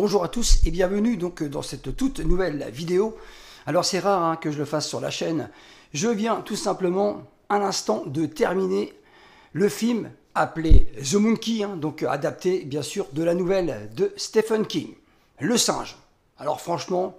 Bonjour à tous et bienvenue donc dans cette toute nouvelle vidéo. Alors c'est rare que je le fasse sur la chaîne. Je viens tout simplement à l'instant de terminer le film appelé The Monkey, donc adapté bien sûr de la nouvelle de Stephen King, Le Singe. Alors franchement,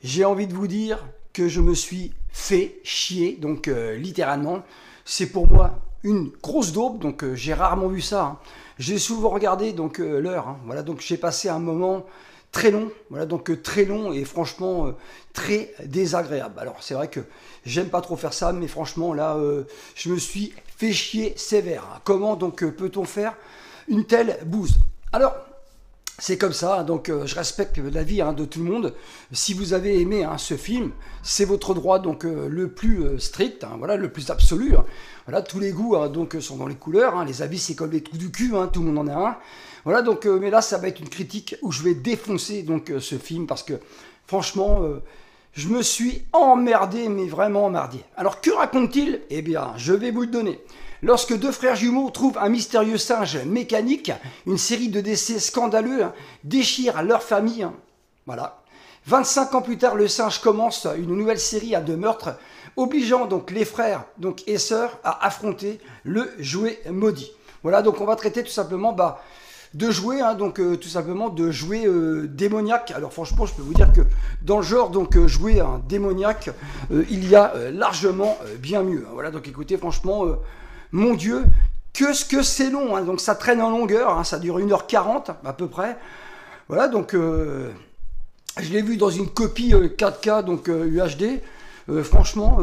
j'ai envie de vous dire que je me suis fait chier, donc littéralement. C'est pour moi une grosse daube, donc j'ai rarement vu ça. J'ai souvent regardé donc l'heure, voilà, donc j'ai passé un moment très long, voilà, donc très long et franchement très désagréable. Alors c'est vrai que j'aime pas trop faire ça, mais franchement là, je me suis fait chier sévère. Comment donc peut-on faire une telle bouse? Alors c'est comme ça, donc je respecte l'avis de tout le monde. Si vous avez aimé ce film, c'est votre droit donc le plus strict, voilà, le plus absolu. Voilà, tous les goûts donc sont dans les couleurs. Les avis c'est comme les trous du cul, tout le monde en a un. Voilà, donc mais là ça va être une critique où je vais défoncer donc ce film parce que franchement je me suis emmerdé, mais vraiment emmerdé. Alors que raconte-t-il? Eh bien, je vais vous le donner. Lorsque deux frères jumeaux trouvent un mystérieux singe mécanique, une série de décès scandaleux déchire leur famille. Voilà. 25 ans plus tard, le singe commence une nouvelle série de meurtres, obligeant donc les frères et sœurs à affronter le jouet maudit. Voilà, donc on va traiter tout simplement de jouets, tout simplement de jouets démoniaques. Alors franchement, je peux vous dire que dans le genre jouets démoniaques, il y a largement bien mieux. Voilà, donc écoutez, franchement, mon Dieu, que c'est long. Donc ça traîne en longueur, ça dure 1h40 à peu près. Voilà, donc je l'ai vu dans une copie 4K, donc UHD. Franchement,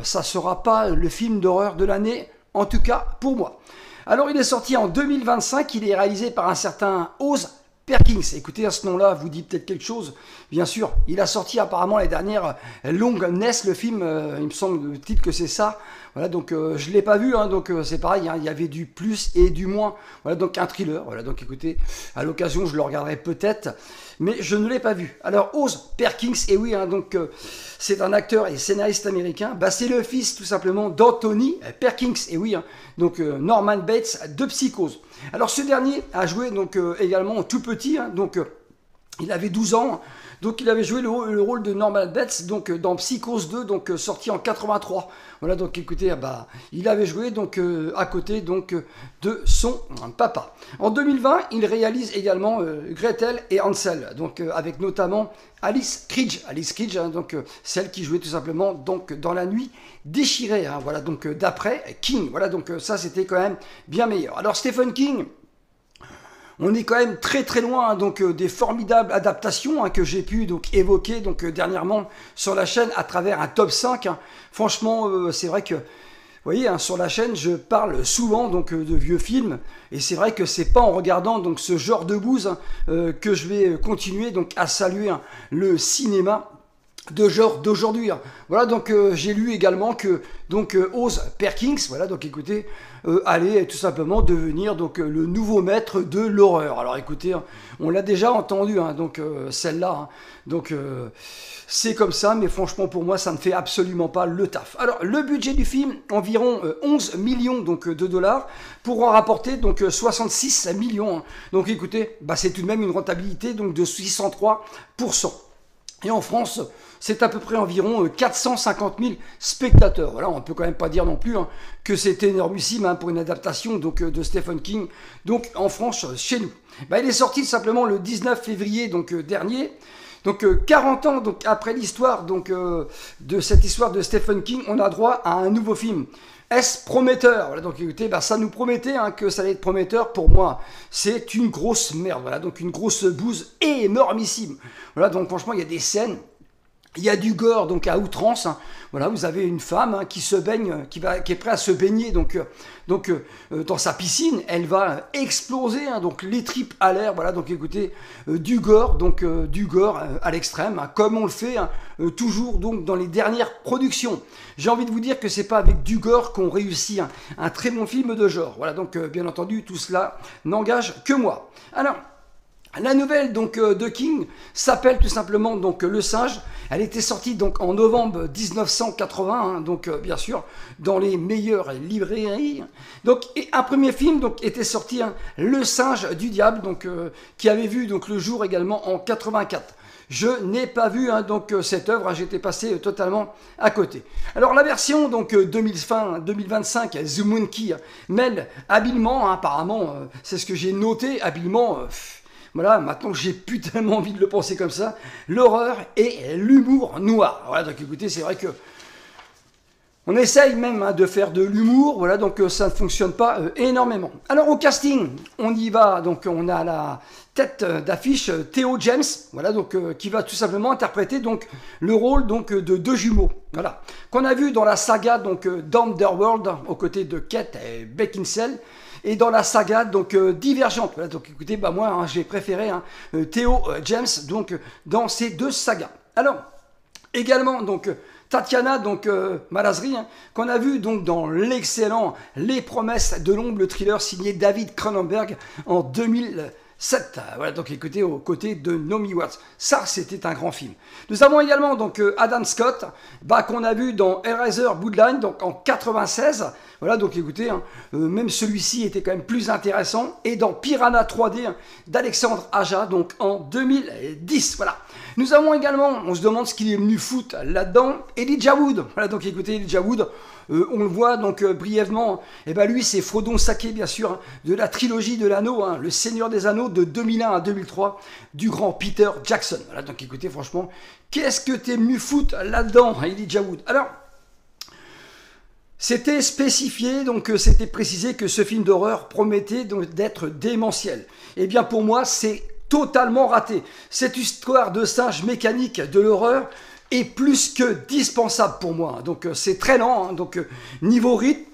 ça sera pas le film d'horreur de l'année, en tout cas pour moi. Alors, il est sorti en 2025, il est réalisé par un certain Oz Perkins. Écoutez, à ce nom-là, vous dit peut-être quelque chose. Bien sûr, il a sorti apparemment les dernières Long Ness, le film, il me semble le titre que c'est ça. Voilà, donc je ne l'ai pas vu, donc c'est pareil, il y avait du plus et du moins. Voilà, donc un thriller. Voilà, donc écoutez, à l'occasion, je le regarderai peut-être, mais je ne l'ai pas vu. Alors, Oz Perkins, et oui, donc c'est un acteur et scénariste américain. C'est le fils tout simplement d'Anthony Perkins, et oui, donc Norman Bates de Psychose. Alors, ce dernier a joué donc également tout petit, il avait 12 ans. Donc il avait joué le rôle de Norman Bates donc dans Psychose 2, donc sorti en 83. Voilà, donc écoutez, il avait joué donc à côté donc de son papa. En 2020, il réalise également Gretel et Hansel, donc avec notamment Alice Krige, donc celle qui jouait tout simplement donc dans La Nuit déchirée. Voilà, donc d'après King. Voilà, donc ça c'était quand même bien meilleur. Alors Stephen King, on est quand même très très loin donc des formidables adaptations que j'ai pu donc évoquer donc dernièrement sur la chaîne à travers un top 5. Franchement, c'est vrai que vous voyez, sur la chaîne, je parle souvent donc de vieux films et c'est vrai que c'est pas en regardant donc ce genre de bouse que je vais continuer donc à saluer le cinéma de genre d'aujourd'hui. Voilà, donc j'ai lu également que donc Oz Perkins, voilà, donc écoutez, allait tout simplement devenir donc le nouveau maître de l'horreur. Alors écoutez, on l'a déjà entendu, donc celle-là, donc c'est comme ça, mais franchement pour moi ça ne fait absolument pas le taf. Alors le budget du film, environ 11 millions donc de dollars pour en rapporter donc 66 millions. Donc écoutez, c'est tout de même une rentabilité donc de 603%. Et en France, c'est à peu près environ 450 000 spectateurs. Voilà, on peut quand même pas dire non plus que c'est énormissime pour une adaptation donc de Stephen King. Donc en France, chez nous, il est sorti simplement le 19 février donc dernier. Donc 40 ans donc après l'histoire donc de cette histoire de Stephen King, on a droit à un nouveau film. Est-ce prometteur? Voilà, donc écoutez, ça nous promettait que ça allait être prometteur. Pour moi, c'est une grosse merde. Voilà, donc une grosse bouse énormissime. Voilà, donc franchement, il y a des scènes. Il y a du gore donc à outrance. Voilà, vous avez une femme qui se baigne, qui est prête à se baigner donc dans sa piscine. Elle va exploser donc les tripes à l'air. Voilà, donc écoutez, du gore à l'extrême, comme on le fait toujours donc dans les dernières productions. J'ai envie de vous dire que c'est pas avec du gore qu'on réussit un très bon film de genre. Voilà, donc bien entendu tout cela n'engage que moi. Alors La nouvelle donc de King s'appelle tout simplement donc Le Singe. Elle était sortie donc en novembre 1980, hein, donc bien sûr dans les meilleures librairies. Donc et un premier film donc était sorti, hein, Le Singe du Diable, donc qui avait vu donc le jour également en 84. Je n'ai pas vu hein, donc cette œuvre, hein, j'étais passé totalement à côté. Alors la version donc 2025, The Monkey mêle habilement, hein, apparemment, c'est ce que j'ai noté, habilement. Voilà, maintenant j'ai plus tellement envie de le penser comme ça, l'horreur et l'humour noir. Voilà, donc écoutez, c'est vrai que on essaye même hein, de faire de l'humour, voilà, donc ça ne fonctionne pas énormément. Alors au casting, on y va, donc on a la tête d'affiche Theo James, voilà, donc qui va tout simplement interpréter donc le rôle donc de deux jumeaux, voilà, qu'on a vu dans la saga donc d'Underworld aux côtés de Kate et Beckinsale. Et dans la saga donc Divergente, voilà, donc écoutez, bah moi hein, j'ai préféré hein, Theo James donc dans ces deux sagas. Alors également donc Tatiana donc Malasry, hein, qu'on a vu donc dans l'excellent Les Promesses de l'ombre, le thriller signé David Cronenberg en 2007. Voilà, donc écoutez, aux côtés de Naomi Watts. Ça, c'était un grand film. Nous avons également donc Adam Scott, bah, qu'on a vu dans Hellraiser Bloodline, donc en 96. Voilà, donc écoutez, hein, même celui-ci était quand même plus intéressant. Et dans Piranha 3D hein, d'Alexandre Aja, donc en 2010. Voilà. Nous avons également, on se demande ce qu'il est venu foutre là-dedans, Elijah Wood. Voilà, donc écoutez, Elijah Wood, on le voit donc brièvement. Et ben lui, c'est Frodon Sake, bien sûr, hein, de la trilogie de l'anneau, hein, Le Seigneur des Anneaux de 2001 à 2003, du grand Peter Jackson. Voilà, donc écoutez, franchement, qu'est-ce que t'es venu foutre là-dedans, hein, Elijah Wood? Alors, c'était spécifié, donc c'était précisé que ce film d'horreur promettait donc d'être démentiel. Eh bien pour moi, c'est totalement raté. Cette histoire de singe mécanique de l'horreur est plus que dispensable pour moi. Donc c'est très lent, hein, donc niveau rythme,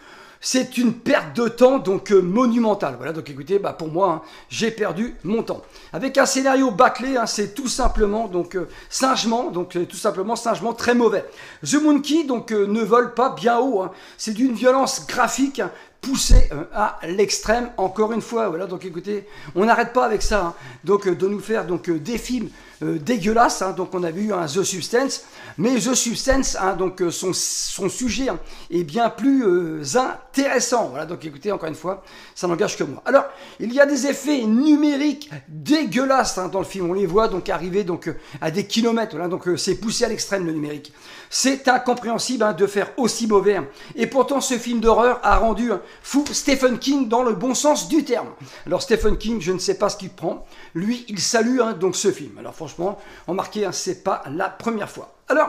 c'est une perte de temps donc monumentale. Voilà, donc écoutez, bah pour moi, hein, j'ai perdu mon temps. Avec un scénario bâclé, hein, c'est tout simplement donc singement, donc tout simplement singement très mauvais. The Monkey donc ne vole pas bien haut. Hein. C'est d'une violence graphique hein, poussée à l'extrême. Encore une fois, voilà, donc écoutez, on n'arrête pas avec ça. Hein, donc de nous faire donc des films dégueulasses. Hein, donc on a vu hein, The Substance, mais The Substance, hein, donc son sujet hein, est bien plus intéressant. Voilà, donc écoutez, encore une fois, ça n'engage que moi. Alors, il y a des effets numériques dégueulasses hein, dans le film. On les voit donc arriver donc à des kilomètres. Voilà, donc c'est poussé à l'extrême le numérique. C'est incompréhensible hein, de faire aussi mauvais. Hein. Et pourtant, ce film d'horreur a rendu hein, fou Stephen King dans le bon sens du terme. Alors Stephen King, je ne sais pas ce qu'il prend. Lui, il salue hein, donc ce film. Alors franchement, remarquez, hein, c'est pas la première fois. Alors,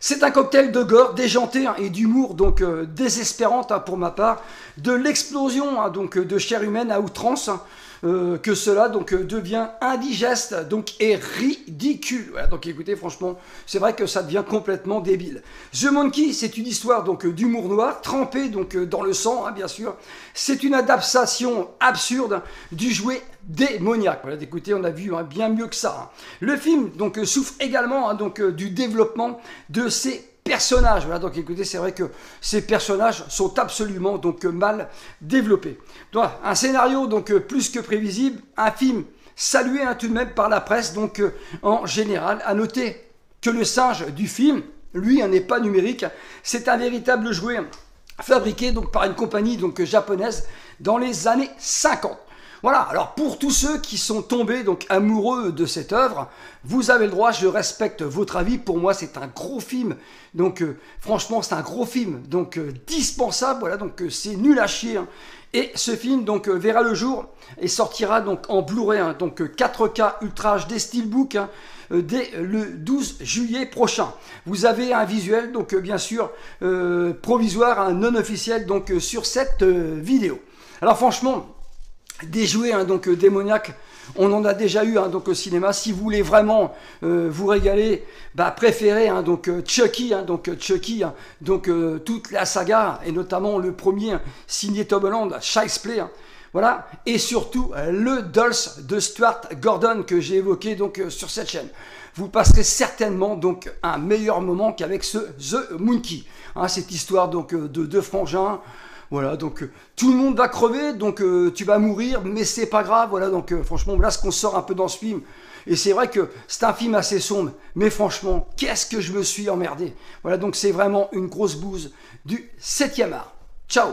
c'est un cocktail de gore déjanté hein, et d'humour donc désespérante hein, pour ma part, de l'explosion hein, donc de chair humaine à outrance. Hein, que cela donc devient indigeste donc et ridicule. Voilà, donc écoutez, franchement, c'est vrai que ça devient complètement débile. The Monkey, c'est une histoire donc d'humour noir trempé donc dans le sang, hein, bien sûr. C'est une adaptation absurde du jouet démoniaque. Voilà, écoutez, on a vu hein, bien mieux que ça. Hein. Le film donc souffre également hein, donc du développement de ses personnages. Voilà, donc écoutez, c'est vrai que ces personnages sont absolument donc mal développés. Donc, un scénario donc plus que prévisible, un film salué hein, tout de même par la presse donc en général. À noter que le singe du film, lui, n'est pas numérique, c'est un véritable jouet fabriqué donc par une compagnie donc japonaise dans les années 50. Voilà, alors pour tous ceux qui sont tombés donc amoureux de cette œuvre, vous avez le droit, je respecte votre avis. Pour moi, c'est un gros film, donc franchement, c'est un gros film, donc dispensable. Voilà, donc c'est nul à chier. Hein. Et ce film donc verra le jour et sortira donc en Blu-ray, hein, donc 4K Ultra HD Steelbook hein, dès le 12 juillet prochain. Vous avez un visuel donc bien sûr provisoire, un non officiel donc sur cette vidéo. Alors franchement, des jouets hein, donc démoniaques, on en a déjà eu hein, donc au cinéma. Si vous voulez vraiment vous régaler, bah, préférez hein, donc Chucky, hein, donc toute la saga et notamment le premier hein, signé Tom Holland, Child's Play. Hein, voilà, et surtout le Dolls de Stuart Gordon que j'ai évoqué donc sur cette chaîne. Vous passerez certainement donc un meilleur moment qu'avec ce The Monkey. Hein, cette histoire donc de deux frangins. Voilà, donc tout le monde va crever, donc tu vas mourir, mais c'est pas grave. Voilà, donc franchement, voilà ce qu'on sort un peu dans ce film. Et c'est vrai que c'est un film assez sombre, mais franchement, qu'est-ce que je me suis emmerdé. Voilà, donc c'est vraiment une grosse bouse du 7e art. Ciao.